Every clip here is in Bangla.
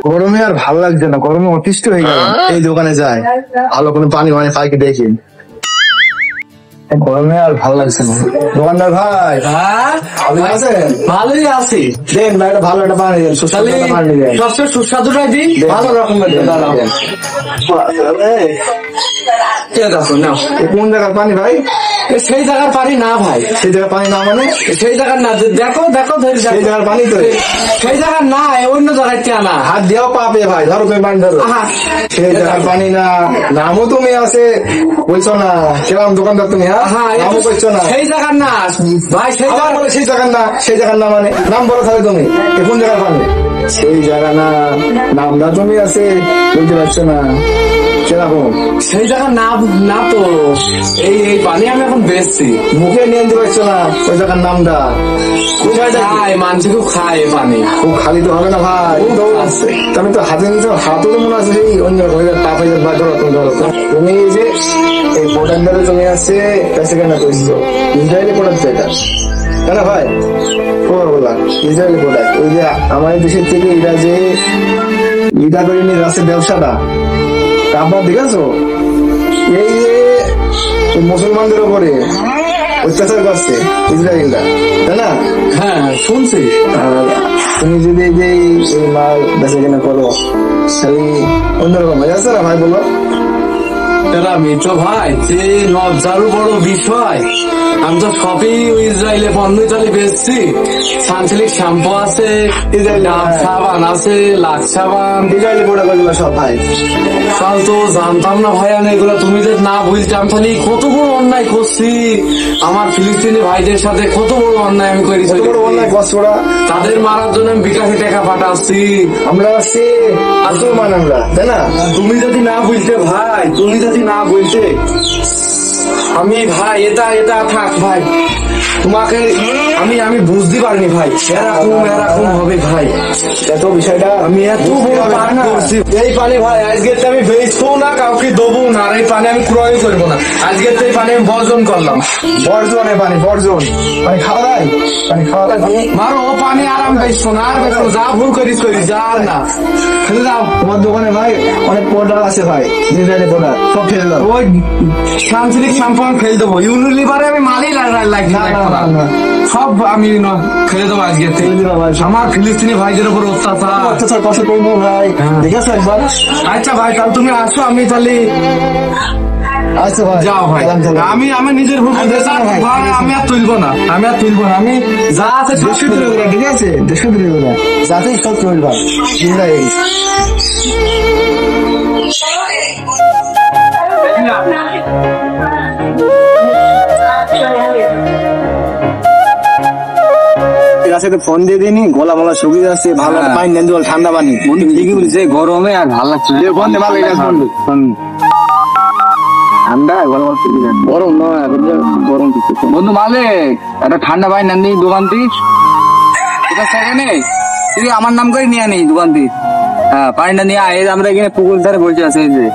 গরমে আর ভালো লাগছে না, গরমে অতিষ্ঠ হয়ে গেল। এই দোকানে যাই, ভালো কোনো পানি মানে পাইকে দেখি। গরমে আর ভালো লাগছে না। দোকানদার ভাই, ভালোই আছি। দেন ভাই একটা ভালো একটা পানি দেন, সুস্বাদু পানি দেন। সবচেয়ে সুস্বাদুটাই দিন, ভালো রকমের কোন জায়গার পানি ভাই? সেই জায়গার পানি না ভাই, সেই জায়গার পানি না মানে সেই জায়গার না। দেখো দেখো সেই জায়গার পানি তো, সেই জায়গার না, অন্য জায়গায় আনা। হাত দিয়েও পাবে ভাই, ধরো তুমি পানি ধরো। সেই জায়গার পানি না, নামও তুমি আছে বলছো না। কেরাম দোকানদার তুমি? হ্যাঁ, নামও বলছো না। সেই জায়গার না ভাই, সেই জায়গার বলে সেই জায়গার না। সেই জায়গার না মানে নাম বলো তাহলে তুমি, কোন জায়গার পানি? সেই জায়গা না, নামটা তুমি আছে বলতে পারছো না। সেরকম সেই জায়গার নাম না তো। এই এই পানি আমি এখন বেচছি, মুখে নিয়ে আনতে পারছো না ওই জায়গার নামটা। খায় মানুষ, খুব খায় পানি। খুব খালি তো হবে না ভাই, আমি তো হাতে নিতে হাতও তো মনে আছে সেই অন্য পাপ হয়ে যাবে। ধরো তুমি, ধরো তুমি এই যে এই প্রোডাক্টটা তুমি আছে কেন করছো? ইসরায়েলি প্রোডাক্ট এটা, কেন ভাই? বলা ইসরায়েলি প্রোডাক্ট। ওই যে আমাদের দেশের থেকে এটা যে ইটা করে নিয়ে যাচ্ছে ব্যবসাটা, আপনার দেখেছো? এই যে মুসলমানদের উপরে অত্যাচার করছে ইসরায়েলরা, তাই না? হ্যাঁ শুনছি। তুমি যদি এই যে মাল বেচা কেনা করো, সেই অন্যরকম হয়ে যাচ্ছে না ভাই? বলো মিত্র ভাই, যে লজ্জারও বড় বিষয়, আমি তো সবই ইসরায়েলে পণ্য চালিয়ে বেচছি। সানসিল্ক শ্যাম্পু আছে, সাবান আছে, লাক্স সাবান, ইসরায়েলি প্রোডাক্ট এগুলো সব ভাই। কাল তো জানতাম না ভাই আমি এগুলো। তুমি যে না বুঝতাম, তাহলে কত বড় অন্যায় করছি আমার ফিলিস্তিনি ভাইদের সাথে। কত বড় অন্যায় আমি করেছি, তাদের মারার জন্য আমি বিকাশে টাকা পাঠাচ্ছি। আমরা আছি আসল মান আমরা, তাই না? তুমি যদি না বুঝতে ভাই, তুমি যদি না বলতে, আমি ভাই এটা এটা থাক ভাই, তোমাকে আমি আমি বুঝতে পারিনি ভাই এরকম এরকম হবে ভাই। এত বিষয়টা আমি এত বড় পানি করছি। এই পানি ভাই আজকে আমি বেচবো না, কাউকে দেবো না, আর এই পানি আমি ক্রয় করবো না। আজকে এই পানি আমি বর্জন করলাম। বর্জন? পানি বর্জন? পানি খাওয়া যায়? পানি খাওয়া যায়? মারো ও পানি আর আমি বেচবো না, আর বেচবো। যা ভুল করিস করিস, যা না ফেলে দাও। তোমার দোকানে ভাই অনেক প্রোডাক্ট আছে ভাই, ইসরায়েলি প্রোডাক্ট, সব ফেলে দাও। ওই সানসিল্ক শ্যাম্পু আমি ফেলে দেবো, ইউনিলিভারে আমি মালই লাগছে না, সব আমি ফেলে দেবো আজকে। আমার ফিলিস্তিনি ভাইদের উপর অত্যাচার কষ্ট করবো ভাই, দেখেছো একবার? আচ্ছা ভাই, তাহলে তুমি আসো, আমি তাহলে আচ্ছা ভাই যাও ভাই। আমি আমি নিজের ভুল, আমি আর তুলবো না, আমি আর তুলবো না। আমি যা আছে দেশে দূরে ওরা, ঠিক আছে? দেশে দূরে ওরা যাতে সব চলবা ইসরায়েল। ফোন দিয়ে দিনি, গলা মলা শুকিয়ে যাচ্ছে, ভালো পানি নেন, ঠান্ডা পানি। ঠিকই বলছে, গরমে আর ভালো লাগছে না। বন্ধে ভালো ঠান্ডা গরম নয়, গরম বন্ধু। মালিক একটা ঠান্ডা পানি নেন দোকান থেকে, ঠিক আছে? তুই আমার নাম করে নিয়ে আনি দোকান থেকে। হ্যাঁ পানিটা নিয়ে আয়, আমরা এখানে পুকুর ধারে বসে আছি। এই যে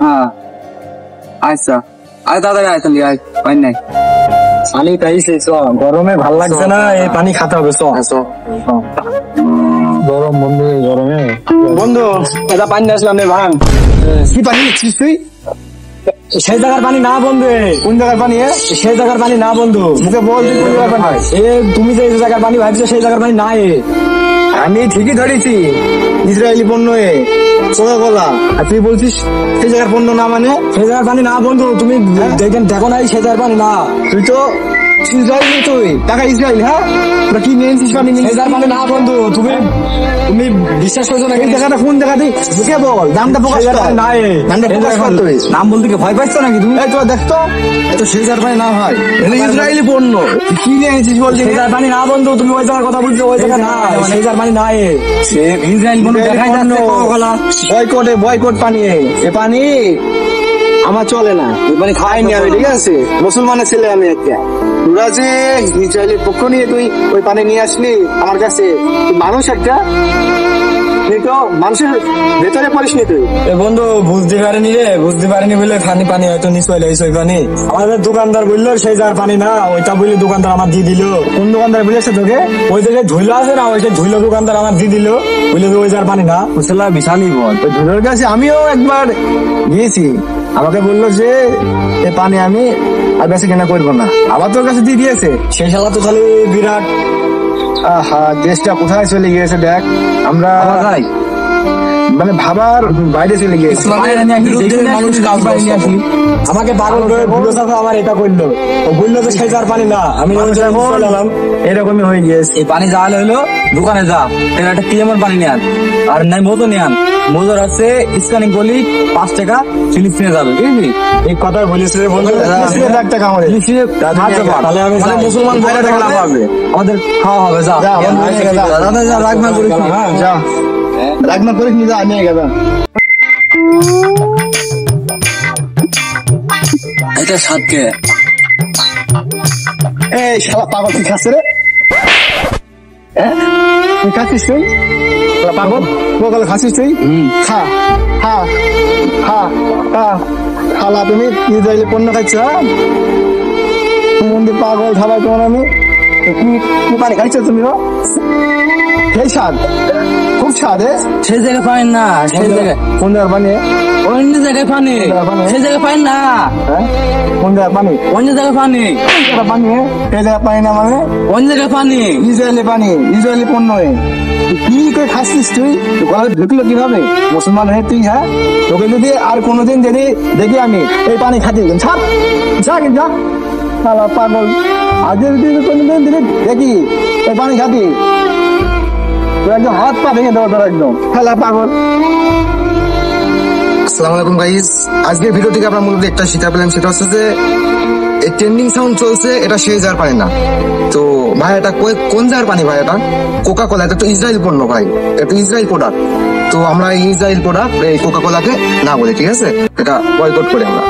হ্যাঁ আচ্ছা, আয় তাড়াতাড়ি আয়, তাহলে আয়, পানি নাই। পানি খাইছে, গরমে ভাল লাগছে না, এই পানি খাতে হবে। গরম বন্ধু, গরমে বন্ধু এটা পানি নিয়ে আসলাম। ভাঙ কি পানি নিচ্ছিস তুই? সেই জায়গার পানি না বন্ধু। কোন জায়গার পানি? সেই জায়গার পানি না বন্ধু, মুখে বল তুই কোন জায়গার পানি। তুমি যে জায়গার পানি ভাবছো সেই জায়গার পানি না। আমি ঠিকই ধরেছি, ইসরায়েলি পণ্য কোকা-কোলা। আর তুই বলছিস সেই জায়গার পণ্য না, মানে সেই জায়গার পানি না বন্ধু। তুমি দেখো না সেই জায়গার পানি না। তুই তো ইসরায়েলি, তুই টাকা ইসরায়েল। হ্যাঁ কি নিয়েছিস পানি? সেই জায়গার পানি না বন্ধু। তুমি তুমি বিশ্বাস করছো না? এই জায়গাটা কোন জায়গা? তুই বুঝে বল, দামটা প্রকাশ কর। নাম বলতে কি ভয় পাচ্ছ নাকি তুমি? এই তো দেখতো, এত সেই জায়গার পানি না ভাই, ইসরায়েলি পণ্য। কি নিয়ে এনেছিস বল? সেই জায়গার পানি না বন্ধু। তুমি ওই জায়গার কথা বলছো, ওই জায়গা না, সেই জায়গার পানি না। ইসরায়েল পণ্য দেখাই যাচ্ছে। বয়কটে বয়কট পানি, এ পানি আমার চলে না, এই পানি খাইনি আমি, ঠিক আছে? মুসলমানের ছেলে আমি একটা। তোরা যে ইসরায়েলের পক্ষ নিয়ে তুই ওই পানি নিয়ে আসলি আমার কাছে, মানুষ একটা তুই তো মানুষের ভেতরে পড়িস নি তুই। বন্ধু বুঝতে পারিনি বলে খানি পানি হয়তো নিশ্চয় লাগছে ওই পানি। আমাদের দোকানদার বললো সেই যার পানি না, ওইটা বললে দোকানদার আমার দিয়ে দিল। কোন দোকানদার বলেছে তোকে? ওই জায়গায় ধুইলো আছে না, ওইটা ধুইলো দোকানদার আমার দিয়ে দিল, বললে ওই যার পানি না। বুঝলা বিশালই বল। ওই ধুলোর কাছে আমিও একবার গিয়েছি, আমাকে বললো যে এই পানি আমি আর বেশি কেনা করবো না, আবার তোর কাছে দিয়ে দিয়েছে। সেই শালা তো খালি বিরাট। আহা, দেশটা কোথায় চলে গিয়েছে দেখ। আমরা মানে ভাবার বাইরে চলে গিয়েছে। আমাকে পাগল করে ভুলো সাথে আমার এটা করলো, ও বললো যে সেই যার পানি না, আমি এরকমই হয়ে গিয়েছে। এই পানি যা হলো দোকানে যা, একটা ক্লিয়ার পানি নেন, আর নাই মতো নেন। মজুর আছে স্ক্যানিং করলি 5 টাকা ফিলিপস নিয়ে যাবে, বুঝলি? এই কথা বলিস রে বন্ধু, 1 টাকা আমার তাহলে আমি মুসলমান ভাইরা টাকা লাভ হবে, আমাদের খাওয়া হবে। যা রাগনা করিস না, যা রাগনা করিস নি, যা নিয়ে গেবা। এটা সাতকে এই শালা পাগল, তুই খাচ্ছে রে? তুই খাচ্ছিস? তুই পাগল বকাল খাচ্ছিস তুই? খা খা খা খা খালা, তুমি ইসরায়েলি পণ্য খাচ্ছ? তুমি পাগল খাবার তোমার আমি কি পানি খাইছ তুমি? সেই স্বাদ, খুব স্বাদ। সেই জায়গায় পাই না, সেই জায়গায় কোন জায়গার পানি? অন্য জায়গায় পানি, সেই জায়গায় পাই না। কোন জায়গার পানি? অন্য জায়গায় পানি, পানি সেই জায়গায় পানি না, মানে অন্য জায়গায় পানি, ইসরায়েলি পানি, ইসরায়েলি পণ্য। কি করে খাচ্ছিস তুই? ঘরে ঢুকলো কিভাবে মুসলমান হয়ে তুই? হ্যাঁ, তোকে যদি আর কোনোদিন যদি দেখি আমি এই পানি খাতে ছাপ যা যা শালা পাগল। আগে যদি কোনোদিন যদি দেখি এই পানি খাতি, তোর একদম হাত পা ভেঙে দেবো তোর একদম, শালা পাগল। আসসালামু আলাইকুম গাইস, আজকের ভিডিও থেকে আমরা মূলত একটা শিক্ষা পেলাম, সেটা হচ্ছে যে এই ট্রেন্ডিং সাউন্ড চলছে, এটা সেই যার পানি না। তো ভাই এটা কোন যার পানি ভাই? এটা কোকা কোলা, এটা তো ইসরায়েল পণ্য ভাই, এটা ইসরায়েল প্রোডাক্ট। তো আমরা ইসরায়েল প্রোডাক্ট এই কোকা কোলাকে না বলি, ঠিক আছে? এটা বয়কট করি আমরা।